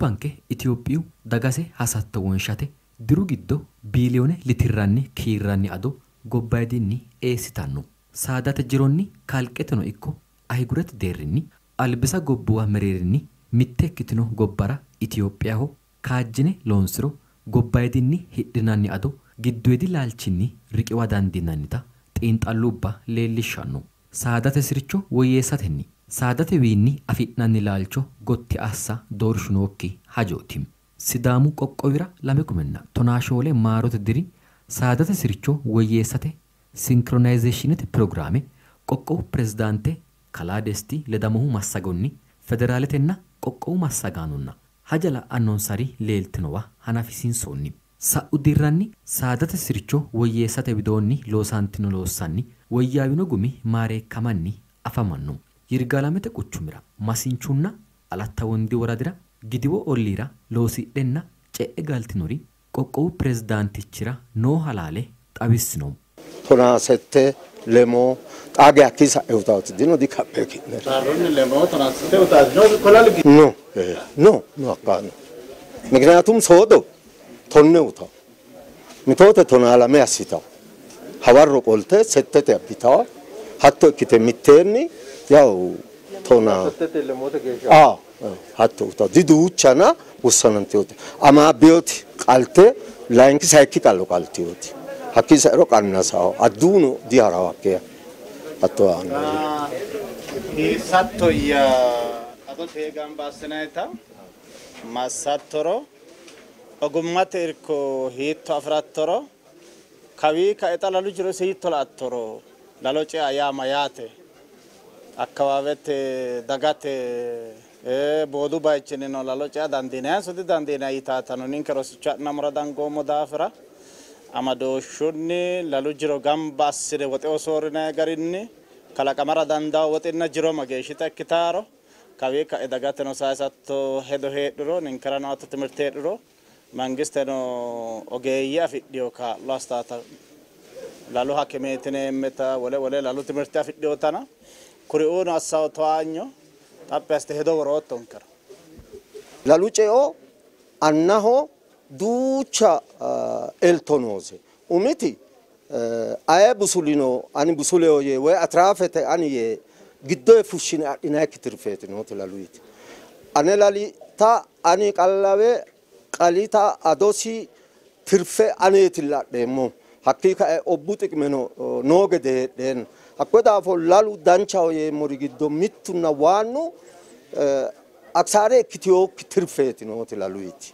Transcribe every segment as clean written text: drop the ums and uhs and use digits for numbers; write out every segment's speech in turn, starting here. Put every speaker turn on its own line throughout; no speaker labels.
banke Itoophiyu dagase hasaatto wonshate diru giddo biiliyoone litirranni kiirranni ado gobbaayidinni eessitanno. Saadate jironni kalqeteno ikko ahigurete deerrinni albisa gobbuwa mereerinni mitte ikkitino gobbara Itoophiyaho kaajjine loonsiro gobbaayidinni hidhinanni ado giddoedi laalchinni riqiwa dandiinannita xiinxallubba leellishshanno. Saadate sircho woyyeessatenni saadate wiinni afidhanni laalcho gotti assa doorshinokki hajootim. Sidaamu qoqqowira 2017 maarote diri saadate sircho woyyeessate sinkronaayizeeshinete pirogiraame qoqqowu pirezidaante kalaa Desti Ledamohu Massagonni federaaletenna qoqqowu massagaanonna hajala annonsari leeltinowa hanafisiinsoonni. Sa'u dirranni saadate sircho woyyeessate widoonni loosantino loossanni woyyaawino gumi maareekkamanni afamanno. Yirgaalamete quchumira masinchunna alatta wondi woradira gidiwo olliira loosidhenna ce'e galtinori qoqqowu pirezidaantichira noo halaale xawissino.
Tonasette lemo xaage akkisa eutaati dino di kapeki.
Taronni lemo tonasette eutaati no kolal
no akkaano. ምክንያቱም ሶዶ ቶነውታ ሚቶተ ቶናላሜ አሲታው ሀዋሮ ቆልተ ሰተተ አቢታው ሀቶ ክተ ሚቴኒ ያው ቶና
ሰተተ ለሞተ ገሻ
ሀቶ ታ ዲዱቻና ወሰነንቴውት አማ ቢዮት ቃልተ ላይንክ ሳይኪ ቃሎ ቃልቴውት ሀኪ ሰሮ ቃናሳው አዱኑ ዲያራዋከ አቶ አና
ኢሳቶያ አቶ ተጋምባስናይታ ማሳቶሮ ogummate irko hiitto afrattoro kawi kaeta lalu jiro se hiitto laattoro laloce ayama yaate akkawawete dagate bodu baychini no laloce dandina sodi dandina yitatano ninke rosicha namra dangomo daafira amadoshunni lalu jiro gamba assire woxe osorina garinni kalaqamara dandaa woxinna jiro mageshita ikkitaro kawi kae dagate no saysatto hedo heedhuro ninkerano atto timirte heedhuro mangisteno ogeeyya fidhiyo ka lastata lalu hakimetine meta wale lalu timirte fidhiyo tana kuri uno assaw toanyo tapeste hedo woroton kar
lalu ceo annaho ducha eltonose umiti ay busulino ani busuleo ye we atrafete ani ye giddo fushine adina kitirfete no laluiti anelali ta ani qallawe qalita adosi tirfe anetilla demo hakika obutik meno nogede den akoda fo lalu danchawo ye morigiddo mittuna wanu aksare kitiyo tirfeti no laluiti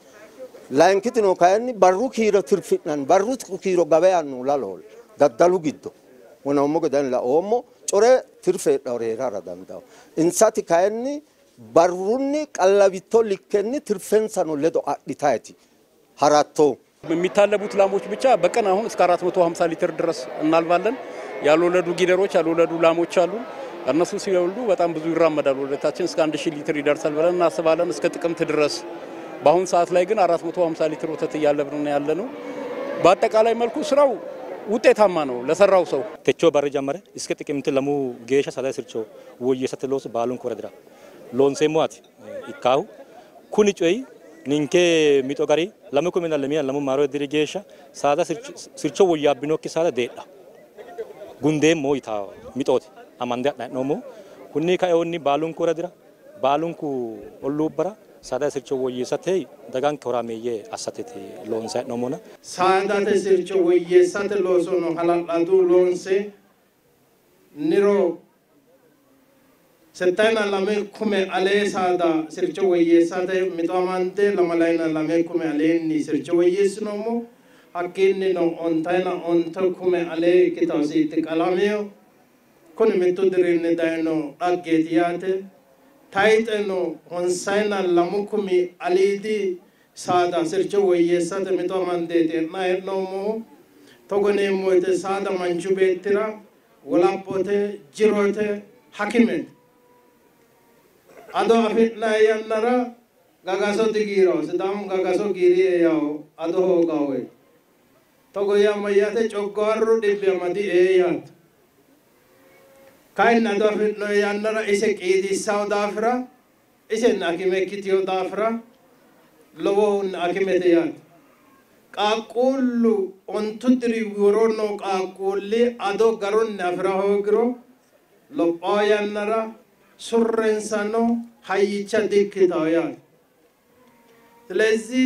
laankitino kayni barru kiro tirfitnan barru kiro gabeanu lalol daddalu giddo wona mogodan la omo core tirfe dawrera radanda insati kayni barrunni ቀለቢቶ ልከኒ ትርፈንሳኖ ለዶ አዲታይቲ ሀራቶ
የሚታለቡት ላሞች ብቻ በቀን አሁን እስከ 450 ሊትር ድረስ እናልባለን። ያልወለዱ ጊደሮች ያልወለዱ ላሞች አሉ። እነሱ ሲወልዱ በጣም ብዙ ይራመዳሉ። ወለታችን እስከ 1000 ሊትር ይደርሳል ብለን እናስባለን እስከ ጥቅምት ድረስ። በአሁን ሰዓት ላይ ግን 450 ሊትር ወተት ያለብን ያለነው። በአጠቃላይ መልኩ ስራው ውጤታማ ነው ለሰራው ሰው።
ተቾ ባረ ጀመረ እስከ ጥቅምት ለሙ ጌሻ ሳዳ ስርቾ ወየሰተሎስ ባሉን ኮረድራ loonse moati ikkahu kuni coyi ninke mito gari lamu kumina lamia lamu maro dirigesha sada sircho woyabbinokki sada deedha gunde mo ita mitoti amande nomo kunni kayonni balun koradira balunku ollubara sada sircho woyesate dagan korameye asatete loonse nomona
sada sircho woyesate losono haladu loonse niro Setana lame kume ale sada sircho woyesate mitamante lamalaina lame kume ale ni sircho woyesnomo hakkinni no ontaina onta kume ale kitasi tikalamiyo kuni mitu dirinne daino aggetiyate taiteno onsaina lamu kumi alidi sada sircho woyesate mitamante te naernomo togone moite sada manchubetira walapote jirote hakimet ado afitna yannara gagaso digiro sidam gagaso giri yao ado gawe togo yamayate choggaru dibbe madi eyat kain ado afitna yannara ise qidi saudafra ise nakime kitiyo dafra
lowoon akimete yaad qaaqullu ontudri worono qaaqulli ado garon afrahogro loqoyannara surrensano hayyicha dikkitaw yaad ስለዚህ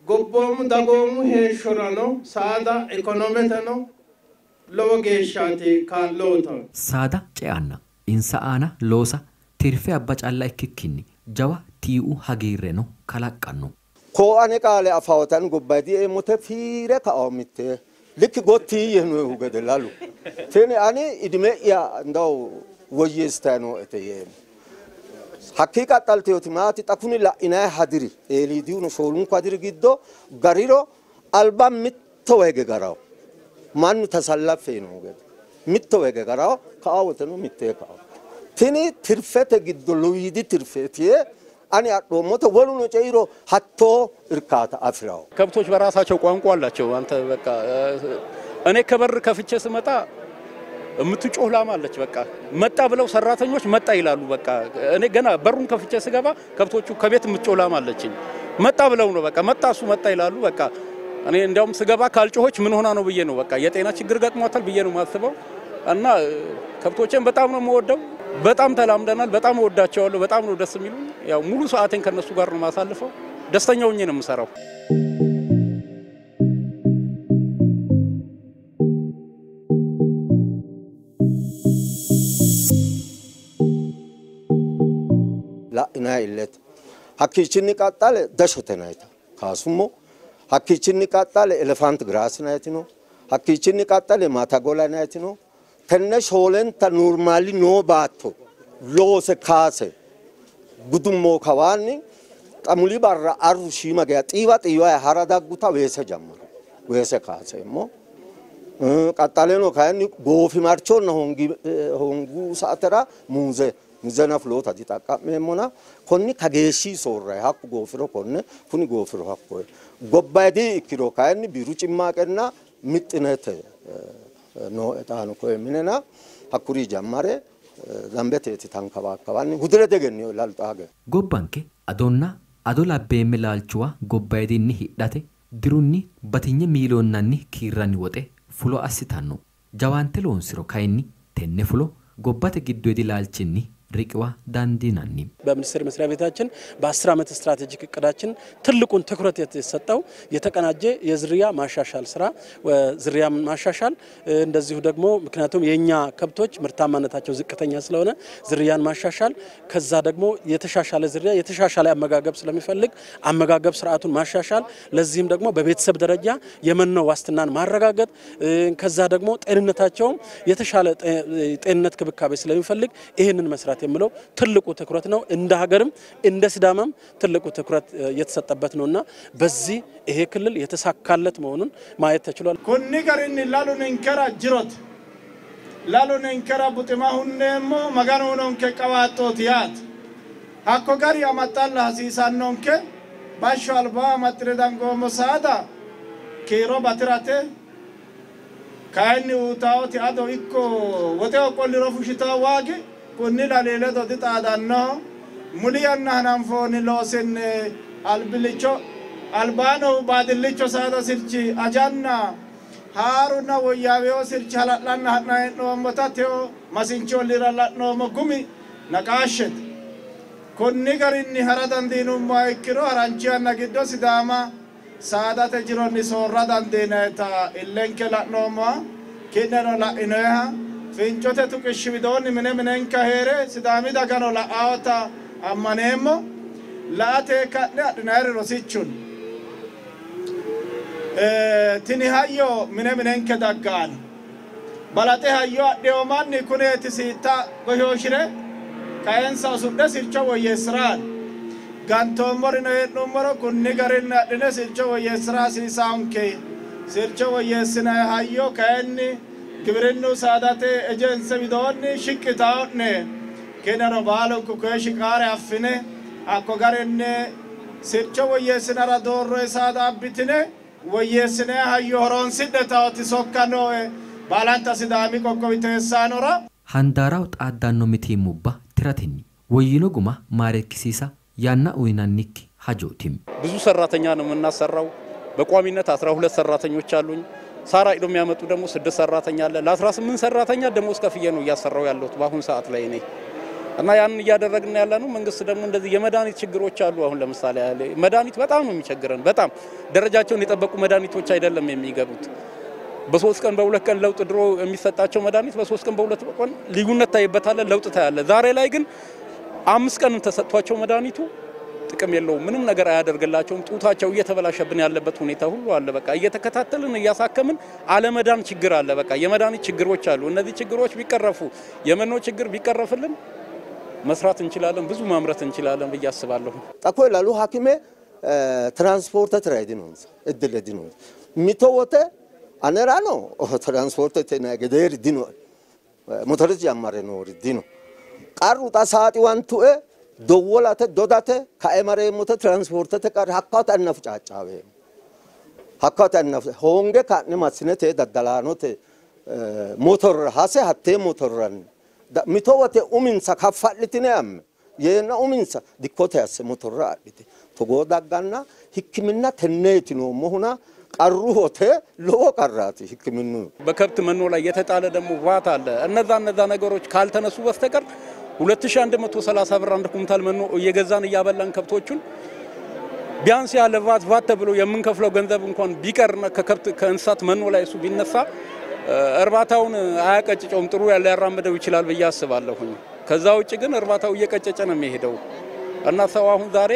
ጎቦሙ ዳጎሙ ሄሾራኖ ሳዳ ኢኮኖሜተኖ ሎጌሻቲ ካሎታ
ሳዳ ጨያና ኢንሳአና ሎሳ ቲርፌ አባጫላ ኢክኪኒ ጀዋ ቲኡ ሀገይሬኖ ካላቃኖ
ኮ አኔ ቃለ አፋውታን ጎባዲ ኤሞተ ፊረ ካኦሚቴ ልክ ጎቲ የኑ ገደላሉ ቴኔ አኔ ኢድሜ ያ እንዳው ወየስታኖ እተየ حقيقة تلتيوتيماتي تكون لا إنها حدري اللي ديونو شغلون قادر جدا غريرو ألبا متوهج غراو ما نتسلف فينو جد متوهج غراو كأوتنو متكاو تاني ترفت جدا لويدي ترفتيه أنا أقوم تقولون جايرو حتى إركات أفراو
كبتوش براسها شو قوان قولا شو أنت بكا أنا كبر كفتش سمتا ምትጮህ ላም አለች በቃ መጣ ብለው ሰራተኞች መጣ ይላሉ በቃ እኔ ገና በሩን ከፍቼ ስገባ ከብቶቹ ከቤት ምትጮህ ላም አለችኝ መጣ ብለው ነው በቃ መጣሱ መጣ ይላሉ በቃ እኔ እንዲያውም ስገባ ካልጮሆች ምን ሆና ነው ብዬ ነው በቃ የጤና ችግር ገጥሟታል ብዬ ነው ማስበው እና ከብቶቼን በጣም ነው የምወደው በጣም ተላምደናል በጣም ወዳቸዋለሁ በጣም ነው ደስ የሚሉኝ ያው ሙሉ ሰዓቴን ከነሱ ጋር ነው ማሳልፈው ደስተኛ ሆኜ ነው የምሰራው
ina illet hakkichini qattale dashotena kaasumo hakkichini qattale elephant grass naitino hakkichini qattale matagola naitino tenne sholen ta normali no baatto lose kaase gudummo kawani qamuli barra arushi magya tiwa harada guta wese jamma wese kaase mo qattale no kayni gofi marcho no hongu saatera muze ميزانا فلوتا دي تاكا ميمونا كوني كاغيشي سورا حق غوفرو كوني كوني غوفرو حق غوبادي كيرو كاين بيرو چما كنا ميتنت نو اتانو كو مننا حقوري جاماري لامبتي تانكابا كواني غودره دغني لالتاغ
غوبانكي ادونا ادولا بيملالچوا غوبادي ني هيداته ديروني باتيني ميلوناني كيراني وته فلو اسيتانو جوانتلون سيرو كايني تنفلو غوباته گيدودي لالچني ሪቅዋ ዳንዲናኒ
በሚኒስቴር መስሪያ ቤታችን በ10 ዓመት ስትራቴጂክ እቅዳችን ትልቁን ትኩረት የተሰጠው የተቀናጀ የዝርያ ማሻሻል ስራ ዝርያ ማሻሻል እንደዚሁ ደግሞ ምክንያቱም የኛ ከብቶች ምርታማነታቸው ዝቅተኛ ስለሆነ ዝርያን ማሻሻል ከዛ ደግሞ የተሻሻለ ዝርያ የተሻሻለ አመጋገብ ስለሚፈልግ አመጋገብ ስርዓቱን ማሻሻል ለዚህም ደግሞ በቤተሰብ ደረጃ የመኖ ዋስትናን ማረጋገጥ ከዛ ደግሞ ጤንነታቸው የተሻለ ጤንነት ክብካቤ ስለሚፈልግ ይሄንን መስራት የምለው ትልቁ ትኩረት ነው እንደ ሀገርም እንደ ስዳማም ትልቁ ትኩረት የተሰጠበት ነውና በዚህ ይሄ ክልል የተሳካለት መሆኑን ማየት ተችሏል
ኮኒ ጋርን ላሉን እንከራ ጅሮት ላሉን እንከራ ቡጥማ ሁነሞ ማጋኖን ከቀዋጦት ያት አኮ ጋር ያመጣል ሐሲሳኖን ከ ባሹ አልባ ማትረዳንጎ መሳዳ ኬሮ ባትራቴ ካይኒ ውታውት አዶ ኢኮ ወቴው ቆልሮ ፉሽታ ዋጊ كوني لا ليلة تدتا دانو مليانا هنفون لوسن البليشو البانو بعد الليشو سادا سيرشي أجانا هارونا وياويو سيرشي هلاتلانا هاتنا نومبتاتيو مسينشو ليرالات نومكومي نقاشت كوني غريني هرادان دينو مايكرو هرانشيانا جدو سداما سادا تجروني سوردان دينيتا اللينك لات نوما كينينو لا إنوها finchote tukishibidoni minen kahere sidami dagano la awta ammanemo laate kadne adinare rosichun tini hayyo minen ke daggan balate hayyo adeomanni kuneti sita goyoshire kayensa usudde sircho woyesran gantomorino numero kunni garinna adine sircho woyesra sisaunke sircho woyesina hayyo kayenni كبرنو سادته اجن سبيدوني شقتاوني كنرو بالو كوكش كار افنه اكو غارنه سيرچو ويسنا رادور سادا بتنه ويسنا هيورون سدتاوتي سوكانو بالانتا سدامي كوكويته سانورا
هنداراو طادانو متيموبا تراتني وينو غما ماركسيسا ያና ኡይናኒክ ሀጆቲም
ብዙ ሰራተኛ ነው የምናሰራው በቋሚነት 12 ሰራተኞች አሉኝ ሳራ ኢዶም ያመጡ ደግሞ 6 ሰራተኛ አለ ለ18 ሰራተኛ ደሞዝ ከፍዬ ነው ያሰራው ያለው በአሁን ሰዓት ላይ እኔ እና ያን ያደረግን ያለ ነው መንግስት ደግሞ እንደዚህ የመዳኒት ችግሮች አሉ አሁን ለምሳሌ መዳኒት በጣም ነው የሚቸግረን በጣም ደረጃቸውን የጠበቁ መዳኒቶች አይደለም የሚገቡት በ3 ቀን በ2 ቀን ለውጥ ድሮ የሚሰጣቸው መዳኒት በ3 ቀን በ2 ቀን ልዩነት ታይበታል ለውጥ ታያለ ዛሬ ላይ ግን 5 ቀን ተሰጥቷቸው መዳኒቱ ጥቅም የለውም ምንም ነገር አያደርግላቸውም ጡታቸው እየተበላሸብን ያለበት ሁኔታ ሁሉ አለ በቃ እየተከታተልን ያሳከምን አለመዳን ችግር አለ በቃ የመዳኒት ችግሮች አሉ እነዚህ ችግሮች ቢቀረፉ የመኖ ችግር ቢቀረፍልን መስራት እንችላለን ብዙ ማምረት እንችላለን በያስባለሁ
ጠቆ ይላሉ ሐኪሜ ትራንስፖርት ትራይዲኖ እድል ዲኖ ሚቶወተ አነራ ነው ትራንስፖርት ተናገደር ዲኖ ሞተርስ ያማረ ነው ዲኖ ቃሩ ጣሳቲ ዋንቱኤ ዶወላተ ዶዳተ ካኤማሬ ሞተ ትራንስፖርት ተቀር ሐካት አነፍጫጫዌ ሐካት አነፍ ሆንገ ካነ ማስነተ ደደላኖተ ሞተር ሐሰ ሐቴ ሞተራን ሚቶወተ ኡሚንሳ ካፋልቲነም የና ኡሚንሳ ዲኮተ ያሰ ሞተራ አዲት ተጎዳጋና ህክምና ተነይት ነው መሆና ቀሩ ሆተ ሎዎ ቀራት ህክምኑ
በከብት መኖ ላይ የተጣለ ደግሞ ቫት አለ እነዛ ነገሮች ካልተነሱ በስተቀር 2130 ብር አንድ ኩንታል መኖ እየገዛን ያበላን ከብቶቹን ቢያንስ ያለ ቫት ተብሎ የምንከፍለው ገንዘብ እንኳን ቢቀርና ከከብት ከእንስሳት መኖ ላይ እሱ ቢነሳ እርባታውን አያቀጭጨውም ጥሩ ያለ ያራመደው ይችላል በያስባለሁ ከዛ ውጪ ግን እርባታው እየቀጨጨ ነው የሚሄደው እና ሰው አሁን ዛሬ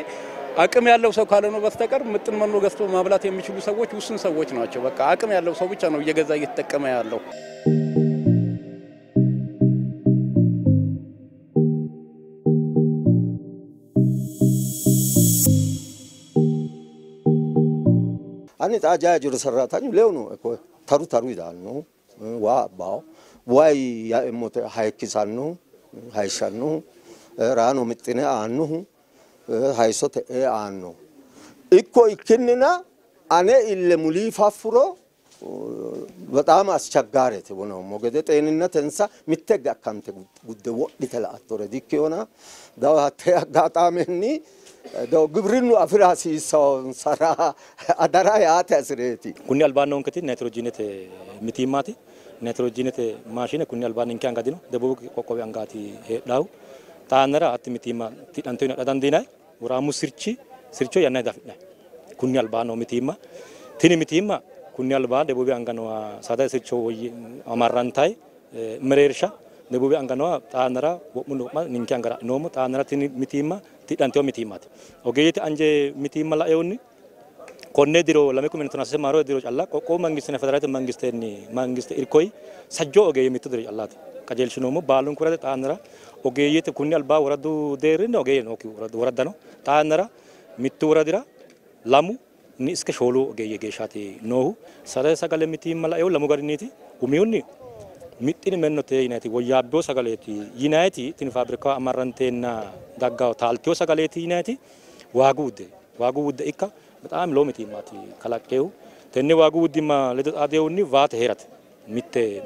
አቅም ያለው ሰው ካለ ነው በስተቀር ምጥን መኖ ገዝቶ ማብላት የሚችሉ ሰዎች ውስን ሰዎች ናቸው በቃ አቅም ያለው ሰው ብቻ ነው እየገዛ እየተጠቀመ ያለው
አኒ ታጃ ጅሩ ሰራታኝ ሌው ነው እኮ ታሩ ይዳል ነው ዋባው ዋይ ያሞተ ሃይኪሳን ነው ሃይሻን ነው ራኖ ምጥነ አኑ ሃይሶተ አኑ እኮ ይክንና አኔ ኢለ ሙሊፋፍሮ በጣም አስቸጋሪት ነው ሞገደ ጤንነት እንሳ ሚተጋ ካምተ ጉደው ሊተላአቶረ ዲኪዮና ዳዋተ አጋጣሚኒ ዳው ግብርኑ አፍራሲ ሰው ሰራ አዳራ ያተ አስሬቲ
ኩኒ አልባናውን ከቲ ናይትሮጂኔት ሚቲማቲ ናይትሮጂኔት ማሽነ ኩኒ አልባን እንካን ጋዲኖ ደቡብ ቆቆቢ አንጋቲ ሄዳው ታነራ አት ሚቲማ ቲዳንቶና ዳዳንዲናይ ወራሙ ስርቾ ያናይ ዳፍና ኩኒ አልባናው ሚቲማ ቲኒ ሚቲማ ኩኒ አልባ ደቡብ አንጋኖ ሳዳ ስርቾ ወይ አማራንታይ መሬርሻ ደቡብ አንጋኖ ታነራ ወሙኖ ንንካን ጋራ ኖሞ ታነራ ቲኒ ሚቲማ tidanto mitimat ogeyete anje mitima la eonni konne diro lameku mentona se maro diro alla ko mangiste federate mangiste irkoi sajjo ogeye mitu diro alla kajelshinomo balun kurade taanara ogeyete kunni alba waradu derin ogeye noki waradano taanara mitu waradira lamu ni iske sholu ogeye geshati nohu sare sagale mitima la ew lamu gariniti umiyuni mittini mennote yinati woyabbo sagaleti yinati tin fabrika amarantena daggaw taltiyo sagaleti yinati wagude ikka በጣም ሎሚቲ ማቲ ከላቀው ተነ ዋጉዲ ማ ለደ አዴውኒ ቫት ሄራት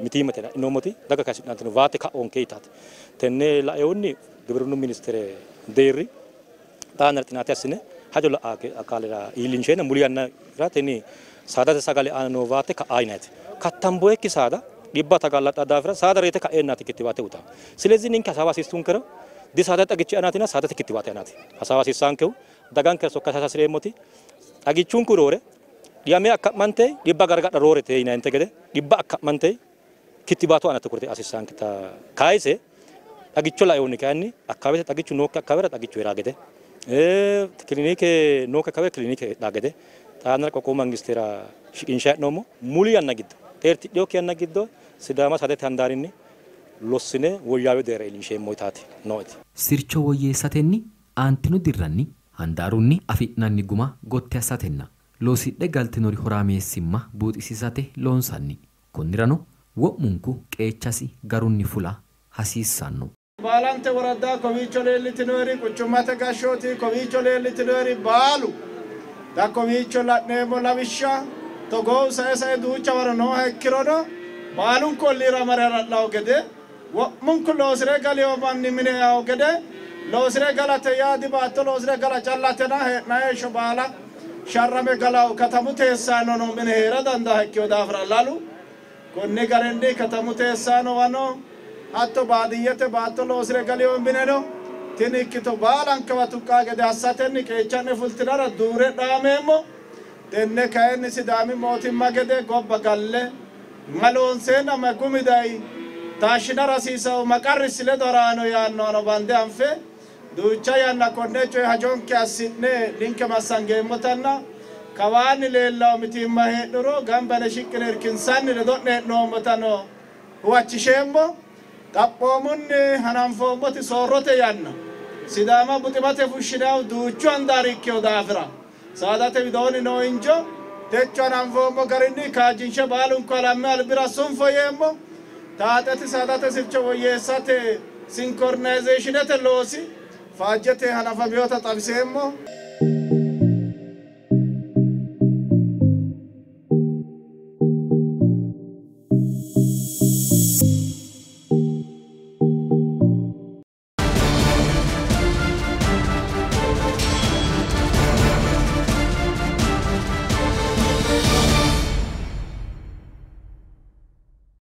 ሚቲመተ ኖሞቲ ዳጋ ካሲናት ነው ቫት ካኦን ከይታት ተነ ላኤውኒ ግብርኑ ሚኒስትር ዴሪ ታነርቲናት ያስነ ሀጆላ አካለራ ኢሊንሸነ ሙሊያና ራተኒ ሳዳተ ሰጋለ አኖ ቫት ካአይነት ካታምቦ ኪሳዳ ዲባ ተጋላጣ ዳፍራ ሳዳ ሬተ ካኤናት ክትባተ ውታ ስለዚህ ንንካ ሳባ ሲስቱን ከረ ዲሳዳ ጠግጭ አናቲና ሳዳ ክትባተ አናቲ ሀሳባ ሲሳንከው ዳጋን ከሶ ካሳሳ ስሬሞቲ agichun kurore diame akmante dibba garga rore te ina ente gede dibba akmante kitibatu anata kurte asisan kita kaise agichu la yoni kanni akabete agichu nok akabere agichu era gede klinike nok akabere klinike da gede tanar ko mangistera insha nomo muli yanna giddo terti dio kiyanna giddo sidama sade tandarinni lossine woyawe dere inshe moitati noiti
sircho woye satenni antinu dirranni handarunni afidnanni guma gotte asatenna loosidhe galtinori horameessimma buuxisisate loonsanni konnirano wo'munku qeechasi garunni fula hasiissanno
baalante worada kowiicho leellitinori quchummate gashshooti kowiicho leellitinori baalu da kowiicho la'neemmo lawishsha togoo sae duucha wara nooha ikkirono baalunku olliira mare hara'lawo gede wo'munku loosire galiyo manni mine yawo gede loosire galate yaadi baatto loosire gala callatena hee'naayesho baala sharrame galaw katamu teessaano no mine heera dandaa ikkeo daafira lalu konni garinni katamu teessaano wano hatto baadiyyete baatto loosire galiyo mineno tini ikkito baalankawa tuqqaa gede assatenni qeechanni fultinara duure dhaameemmo tenne kayinni sidaami mootimma gede gobba galle maloonseenna magumiday taashina rasiisawu maqarrisile doraano yaannoano bande anfe duucha yanna konne coye hajonke assi'ne linke massangeemmotanna kawaanni leellawo mitiimma heedhuro gambane shiqqine irkinsanni ledo'ne hee'noommotano huwachisheemmo xaphoomunni hananfoommoti soorrote yanna sidaama buximate fushshinawu duuchu handaari ikkewo daafira saadate widoonni noo injo techo hananfoommo garinni kaajinshe baalunku alamme albira sunfoyeemmo taaxeti saadate sircho woyyeessate sinkornayizeeshinete loosi faajjete hanafameyota xawiseemmo.